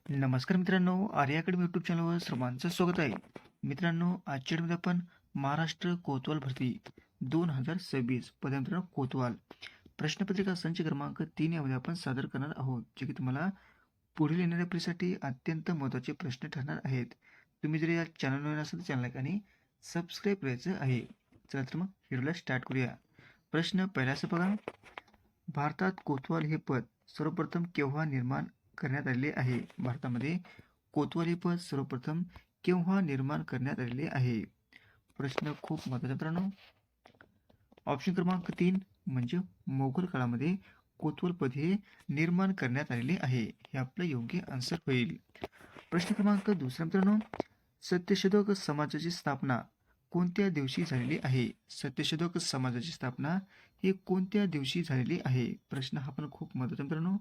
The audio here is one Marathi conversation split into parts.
नमस्कार मित्रांनो, आर्या अकॅडमी यूट्यूब चॅनलवर सर्वांचं स्वागत आहे. मित्रांनो, आजच्या व्हिडिओमध्ये आपण महाराष्ट्र कोतवाल भरती 2026 पदवीधर कोतवाल प्रश्नपत्रिका संच क्रमांक 3 यामध्ये आपण सादर करणार आहोत, जे की तुम्हाला पुढील येणाऱ्या परीक्षेसाठी अत्यंत महत्त्वाचे प्रश्न ठरणार आहेत. तुम्ही जर या चॅनल नवीन असाल तर चॅनलला आणि सबस्क्राईब करायचं आहे. चला तर मग व्हिडिओला स्टार्ट करूया. प्रश्न पहिला असं बघा, भारतात कोतवाल हे पद सर्वप्रथम केव्हा निर्माण करण्यात आलेले आहे? भारतामध्ये कोतवाल हे पद सर्वप्रथम केव्हा निर्माण करण्यात आलेले आहे? प्रश्न खूप महत्त्वाचा मित्रांनो. ऑप्शन क्रमांक 3 म्हणजे मोगल काळामध्ये कोतवाल पद हे निर्माण करण्यात आलेले आहे. हे आपलं योग्य आन्सर होईल. प्रश्न क्रमांक दुसरा मित्रांनो, सत्यशोधक समाजाची स्थापना कोणत्या दिवशी झालेली आहे? सत्यशोधक समाजाची स्थापना ही कोणत्या दिवशी झालेली आहे? प्रश्न हा पण खूप महत्त्वाचा मित्रांनो.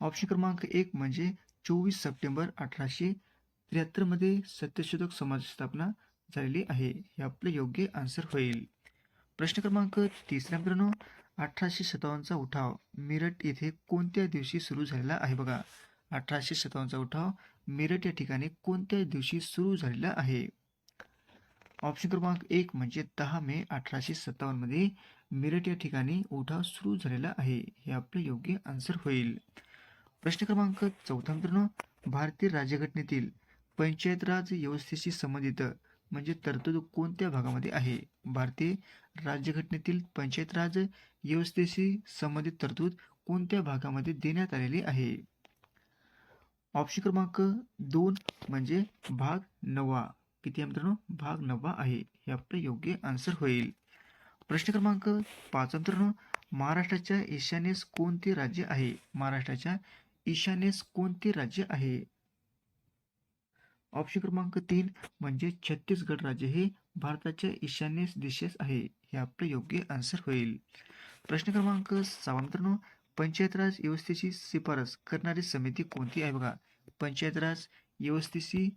ऑप्शन क्रमांक 1 म्हणजे 24 सप्टेंबर 1873 मध्ये सत्यशोधक समाजाची स्थापना झालेली आहे. हे आपलं योग्य आन्सर होईल. प्रश्न क्रमांक तिसरा मित्रांनो, 1857चा उठाव मेरठ येथे कोणत्या दिवशी सुरू झालेला आहे? बघा, 1857चा उठाव मेरठ या ठिकाणी कोणत्या दिवशी सुरू झालेला आहे? ऑप्शन क्रमांक 1 म्हणजे 10 मे 1857 मध्ये मेरठ या ठिकाणी उठाव सुरू झालेला आहे. हे आपलं योग्य आन्सर होईल. प्रश्न क्रमांक 4 मित्रांनो, भारतीय राज्यघटनेतील पंचायत राज व्यवस्थेशी संबंधित म्हणजे तरतूद कोणत्या भागामध्ये आहे? भारतीय राज्यघटनेतील पंचायत राज व्यवस्थेशी संबंधित तरतूद कोणत्या भागामध्ये देण्यात आलेली आहे? ऑप्शन क्रमांक 2 म्हणजे भाग 9. किती आहे मित्रांनो? भाग 9 आहे. हे आपलं योग्य आन्सर होईल. प्रश्न क्रमांक 5 मित्रांनो, महाराष्ट्राच्या ईशान्येस कोणते राज्य आहे? महाराष्ट्राच्या ईशान्येस कोणते राज्य आहे? ऑप्शन क्रमांक 3 म्हणजे छत्तीसगड राज्य हे भारताच्या ईशान्य दिशेस आहे. हे आपलं योग्य आन्सर होईल. प्रश्न क्रमांक 6 मित्रांनो, पंचायत राज व्यवस्थेची शिफारस करणारी समिती कोणती आहे? बघा, पंचायत राज व्यवस्थेची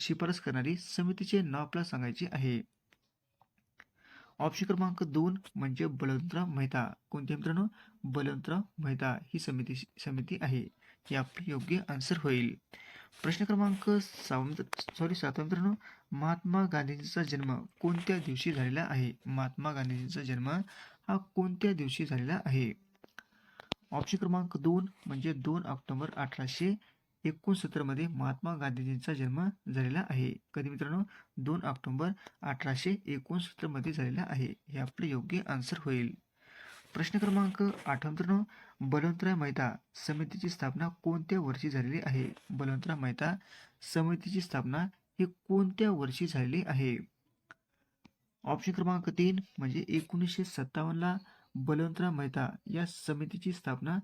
शिफारस करणारी समितीचे नाव आपल्याला सांगायचे आहे. ऑप्शन क्रमांक 2 म्हणजे बलवंतराव मेहता. कोणते मित्रांनो? बलवंतराव मेहता ही समिती आहे. हे आपले योग्य आन्सर होईल. प्रश्न क्रमांक 7 मित्रांनो, महात्मा गांधींचा जन्म कोणत्या दिवशी झालेला आहे? महात्मा गांधींचा जन्म हा कोणत्या दिवशी झालेला आहे? ऑप्शन क्रमांक 2 म्हणजे 2 ऑक्टोबर 1869 मध्ये महात्मा गांधीजींचा जन्म झालेला आहे. कधी मित्रांनो? 2 ऑक्टोबर 1869 मध्ये झालेला आहे. हे आपले योग्य आन्सर होईल. प्रश्न क्रमांक 8 मित्रांनो, बलवंतराव मेहता समितीची स्थापना कोणत्या वर्षी झालेली आहे? बलवंतराव मेहता समितीची स्थापना ही कोणत्या वर्षी झालेली आहे? ऑप्शन क्रमांक 3 म्हणजे 1957 ला बलवंतराव मेहता या समितीची स्थापना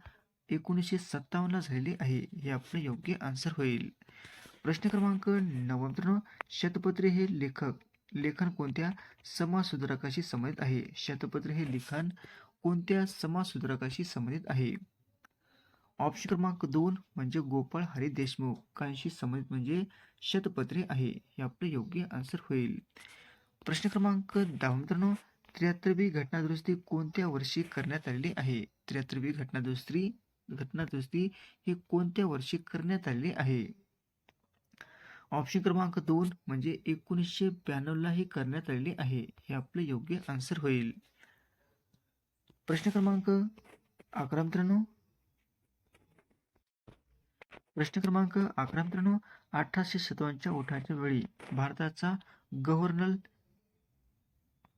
1957 ला झालेली आहे. हे आपले योग्य आन्सर होईल. प्रश्न क्रमांक 9 मित्रांनो, शतपत्रे हे लेखन कोणत्या समाजसुधारकाशी संबंधित आहे? शतपत्रे हे लिखाण कोणत्या समाजसुधारकाशी संबंधित आहे? ऑप्शन क्रमांक 2 म्हणजे गोपाळ हरी देशमुख कांशी संबंधित म्हणजे शतपत्रे आहे. हे आपले योग्य आन्सर होईल. प्रश्न क्रमांक 10 मित्रांनो, 73वी घटनादुरुस्ती कोणत्या वर्षी करण्यात आलेली आहे? 73वी घटनादुरुस्ती ही कोणत्या वर्षी करण्यात आलेली आहे? ऑप्शन क्रमांक 2 म्हणजे 1992 ला ही करण्यात आलेली आहे. हे आपले योग्य आन्सर होईल. प्रश्न क्रमांक 11 मित्रांनो, 1857च्या उठावाच्या वेळी भारताचा गव्हर्नर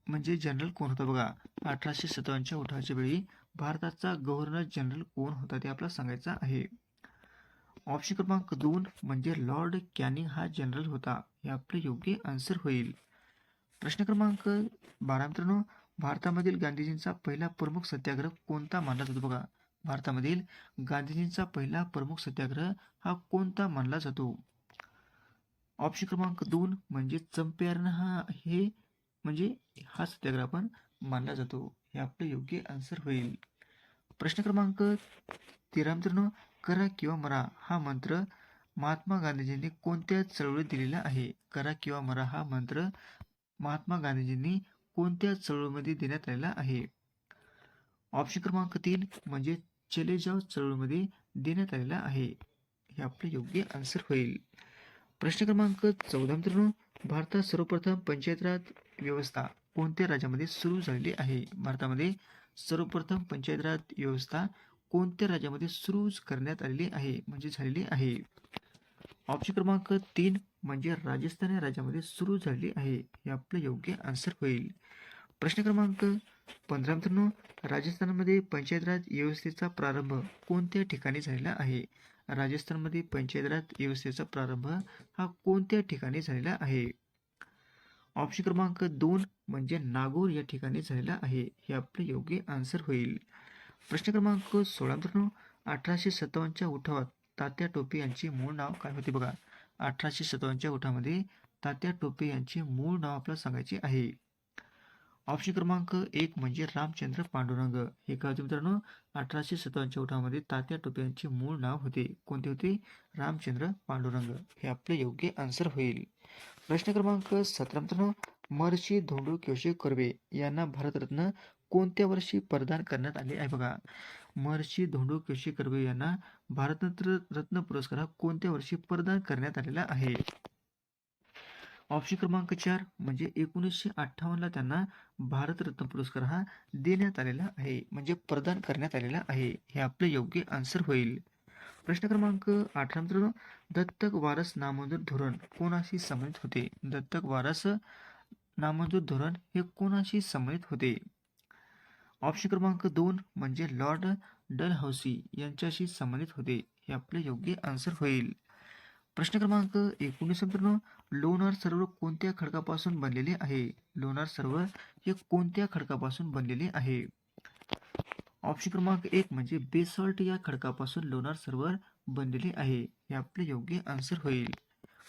म्हणजे जनरल कोण होता? बघा, 1857च्या उठावाच्या वेळी भारताचा गव्हर्नर जनरल कोण होता ते आपल्याला सांगायचा आहे. ऑप्शन क्रमांक 2 म्हणजे लॉर्ड कॅनिंग हा जनरल होता. हे आपले योग्य आन्सर होईल. प्रश्न क्रमांक 12 मित्रांनो, भारतामधील गांधीजींचा पहिला प्रमुख सत्याग्रह कोणता मानला जातो? बघा, भारतामधील गांधीजींचा पहिला प्रमुख सत्याग्रह हा कोणता मानला जातो? ऑप्शन क्रमांक 2 म्हणजे चंपारण हा सत्याग्रह पण मानला जातो. हे आपलं योग्य आन्सर होईल. प्रश्न क्रमांक 13 मित्रांनो, करा किंवा मरा हा मंत्र महात्मा गांधीजींनी कोणत्या चळवळीत दिलेला आहे? करा किंवा मरा हा मंत्र महात्मा गांधीजींनी कोणत्या चळवळीमध्ये देण्यात आलेला आहे? ऑप्शन क्रमांक 3 म्हणजे चले जाव चळवळीमध्ये देण्यात आलेला आहे. हे आपलं योग्य आन्सर होईल. प्रश्न क्रमांक 14 मित्रांनो, भारतात सर्वप्रथम पंचायत राज व्यवस्था कोणत्या राज्यामध्ये सुरू झालेली आहे? भारतामध्ये सर्वप्रथम पंचायत राज व्यवस्था कोणत्या राज्यामध्ये सुरू करण्यात आलेली आहे म्हणजे झालेली आहे? ऑप्शन क्रमांक 3 म्हणजे राजस्थान या राज्यामध्ये सुरू झालेली आहे. हे आपलं योग्य आन्सर होईल. प्रश्न क्रमांक 15 मित्रांनो, राजस्थानमध्ये पंचायत राज व्यवस्थेचा प्रारंभ कोणत्या ठिकाणी झालेला आहे? राजस्थानमध्ये पंचायत राज व्यवस्थेचा प्रारंभ हा कोणत्या ठिकाणी झालेला आहे? ऑप्शन क्रमांक 2 म्हणजे नागौर या ठिकाणी झालेला आहे. हे आपले योग्य आन्सर होईल. प्रश्न क्रमांक 16 मित्रांनो, 1857च्या उठावात तात्या टोपे यांचे मूळ नाव काय होते? बघा, 1857च्या उठावामध्ये तात्या टोपे यांचे मूळ नाव आपल्याला सांगायचे आहे. ऑप्शन क्रमांक 1 म्हणजे रामचंद्र पांडुरंग. हे काय होते मित्रांनो? 1857च्या उठावामध्ये तात्या टोपे यांचे मूळ नाव होते. कोणते होते? रामचंद्र पांडुरंग. हे आपले योग्य आन्सर होईल. प्रश्न क्रमांक 17 मित्रांनो, महर्षी धोंडो केशव कर्वे यांना भारतरत्न कोणत्या वर्षी प्रदान करण्यात आले आहे? बघा, महर्षी धोंडो केशव कर्वे यांना भारतरत्न पुरस्कार कोणत्या वर्षी प्रदान करण्यात आलेला आहे? ऑप्शन क्रमांक 4 म्हणजे 1958ला त्यांना भारतरत्न पुरस्कार हा देण्यात आलेला आहे म्हणजे प्रदान करण्यात आलेला आहे. हे आपले योग्य आन्सर होईल. प्रश्न क्रमांक 18 मित्रांनो, दत्तक वारस नामंजूर धोरण कोणाशी संबंधित होते? दत्तक वारस नामंजूर धोरण हे कोणाशी संबंधित होते? ऑप्शन क्रमांक 2 म्हणजे लॉर्ड डलहौसी यांच्याशी संबंधित होते. हे आपले योग्य आन्सर होईल. प्रश्न क्रमांक 19 मित्रांनो, लोणार सरोवर कोणत्या खडकापासून बनलेले आहे? लोणार सरोवर हे कोणत्या खडकापासून बनलेले आहे? ऑप्शन क्रमांक 1 म्हणजे बेसॉल्ट या खडकापासून लोणार सरोवर बनलेले आहे. हे आपले योग्य आन्सर होईल.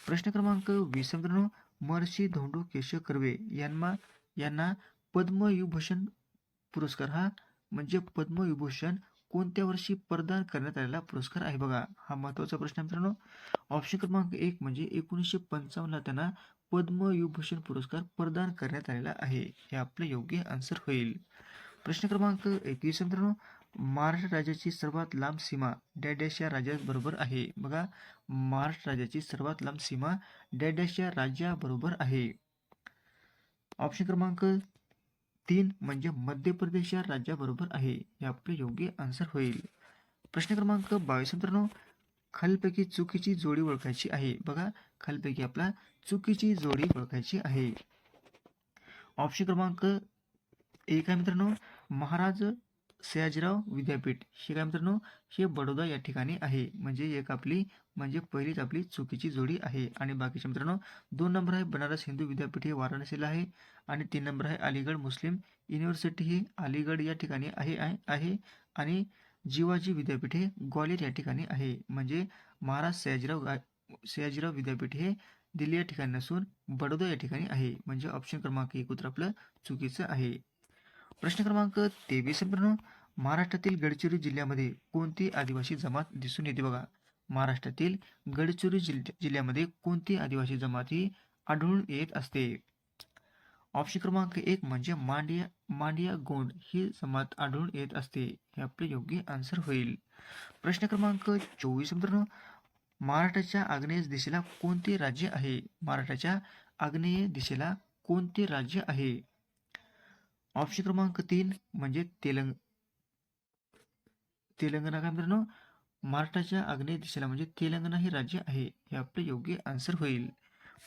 प्रश्न क्रमांक 20 मित्रांनो, महर्षी धोंडो केशव कर्वे यांना पद्मविभूषण पुरस्कार हा म्हणजे पद्मविभूषण कोणत्या वर्षी प्रदान करण्यात आलेला पुरस्कार आहे? बघा, हा महत्त्वाचा प्रश्न मित्रांनो. ऑप्शन क्रमांक 1 म्हणजे 1955ला त्यांना पद्मविभूषण पुरस्कार प्रदान करण्यात आलेला आहे. हे आपले योग्य आन्सर होईल. प्रश्न क्रमांक 21 मित्रांनो, महाराष्ट्र राज्याची सर्वात लांब सीमा डॅश या राज्याबरोबर आहे? बघा, महाराष्ट्र राज्याची सर्वात लांब सीमा डॅश या राज्याबरोबर आहे. ऑप्शन क्रमांक 3 म्हणजे मध्य प्रदेश या राज्याबरोबर आहे. हे आपले योग्य आन्सर होईल. प्रश्न क्रमांक 22 मित्रांनो, खालीलपैकी चुकीची जोडी ओळखायची आहे. बघा, खालीलपैकी आपला चुकीची जोडी ओळखायची आहे. ऑप्शन क्रमांक 1 आहे मित्रांनो, महाराज सयाजीराव विद्यापीठ. हे काय मित्रांनो? हे बडोदा या ठिकाणी आहे. म्हणजे एक आपली म्हणजे पहिलीच आपली चुकीची जोडी आहे. आणि बाकीचे मित्रांनो, 2 नंबर आहे बनारस हिंदू विद्यापीठ, हे वाराणसीला आहे. आणि 3 नंबर आहे अलीगड मुस्लिम युनिव्हर्सिटी, ही अलीगड या ठिकाणी आहे. आणि जीवाजी विद्यापीठ हे ग्वालियर या ठिकाणी आहे. म्हणजे महाराज सयाजीराव विद्यापीठ हे दिल्ली या ठिकाणी नसून बडोदा या ठिकाणी आहे. म्हणजे ऑप्शन क्रमांक 1 उत्तर आपलं चुकीचं आहे. प्रश्न क्रमांक 23 मित्रांनो, महाराष्ट्रातील गडचिरोली जिल्ह्यामध्ये कोणती आदिवासी जमात दिसून येते? बघा, महाराष्ट्रातील गडचिरोली जिल्ह्यामध्ये कोणती आदिवासी जमात ही आढळून येत असते? ऑप्शन क्रमांक 1 म्हणजे मांडिया गोंड ही जमात आढळून येत असते. हे आपले योग्य आन्सर होईल. प्रश्न क्रमांक 24 मित्रांनो, महाराष्ट्राच्या आग्नेय दिशेला कोणते राज्य आहे? महाराष्ट्राच्या आग्नेय दिशेला कोणते राज्य आहे? ऑप्शन क्रमांक 3 म्हणजे तेलंगणा. काय मित्रांनो? महाराष्ट्राच्या आग्नेय दिशेला म्हणजे तेलंगणा हे राज्य आहे. हे आपले योग्य आन्सर होईल.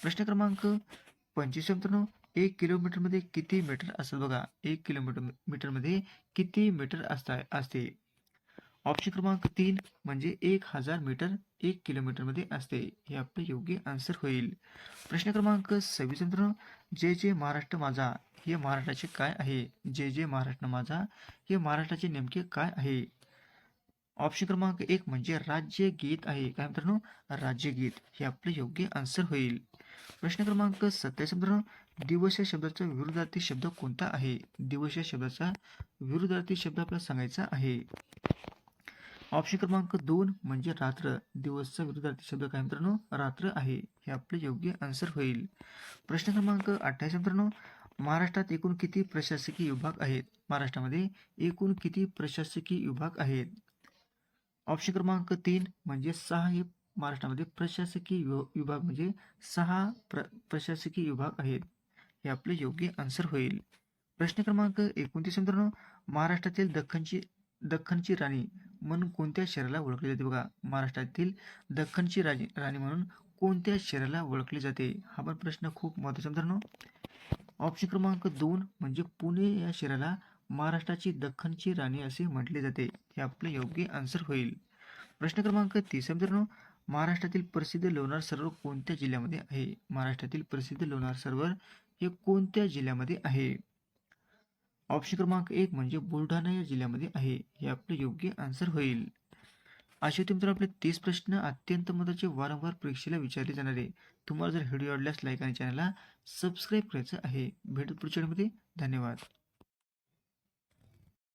प्रश्न क्रमांक 25 मित्रांनो, 1 किलोमीटरमध्ये किती मीटर असतात? बघा, 1 मीटरमध्ये किती मीटर असते? ऑप्शन क्रमांक 3 म्हणजे 1000 मीटर 1 किलोमीटरमध्ये असते. हे आपले योग्य आन्सर होईल. प्रश्न क्रमांक 26 मित्रांनो, जय जय महाराष्ट्र माझा हे महाराष्ट्राचे काय आहे? जय जय महाराष्ट्र माझा हे महाराष्ट्राचे नेमके काय आहे? ऑप्शन क्रमांक 1 म्हणजे राज्यगीत आहे. काय मित्रांनो? राज्यगीत. हे आपले योग्य आन्सर होईल. प्रश्न क्रमांक 27 मित्रांनो, दिवस या शब्दाचा विरुद्धार्थी शब्द कोणता आहे? दिवस या शब्दाचा विरुद्धार्थी शब्द आपल्याला सांगायचा आहे. ऑप्शन क्रमांक 2 म्हणजे रात्र. दिवसचा विरुद्धार्थी शब्द काय मित्रांनो? रात्र आहे. हे आपले योग्य आन्सर होईल. प्रश्न क्रमांक 28 मित्रांनो, महाराष्ट्रात एकूण किती प्रशासकीय विभाग आहेत? महाराष्ट्रामध्ये एकूण किती प्रशासकीय विभाग आहेत? ऑप्शन क्रमांक 3 म्हणजे 6 हे महाराष्ट्रामध्ये प्रशासकीय विभाग म्हणजे 6 प्रशासकीय विभाग आहेत. हे आपले योग्य आन्सर होईल. प्रश्न क्रमांक 29 मित्रांनो, महाराष्ट्रातील दख्खनची राणी म्हणून कोणत्या शहराला ओळखले जाते? बघा, महाराष्ट्रातील दख्खनची राणी म्हणून कोणत्या शहराला ओळखले जाते? हा पण प्रश्न खूप महत्त्वाचा मित्रांनो. ऑप्शन क्रमांक 2 म्हणजे पुणे या शहराला महाराष्ट्राची दख्खनची राणी असे म्हटले जाते. हे आपले योग्य आन्सर होईल. प्रश्न क्रमांक 30 मित्रांनो, महाराष्ट्रातील प्रसिद्ध लोणार सरोवर कोणत्या जिल्ह्यामध्ये आहे? महाराष्ट्रातील प्रसिद्ध लोणार सरोवर हे कोणत्या जिल्ह्यामध्ये आहे? ऑप्शन क्रमांक 1 म्हणजे बुलढाणा या जिल्ह्यामध्ये आहे. हे आपले योग्य आन्सर होईल. असे होते मित्रांनो आपले 30 प्रश्न अत्यंत महत्त्वाचे, वारंवार परीक्षेला विचारले जाणारे. तुम्हाला जर व्हिडिओ आवडल्यास लाईक आणि चॅनलला सबस्क्राईब करायचं आहे. भेटू पुढच्या व्हिडिओमध्ये. धन्यवाद.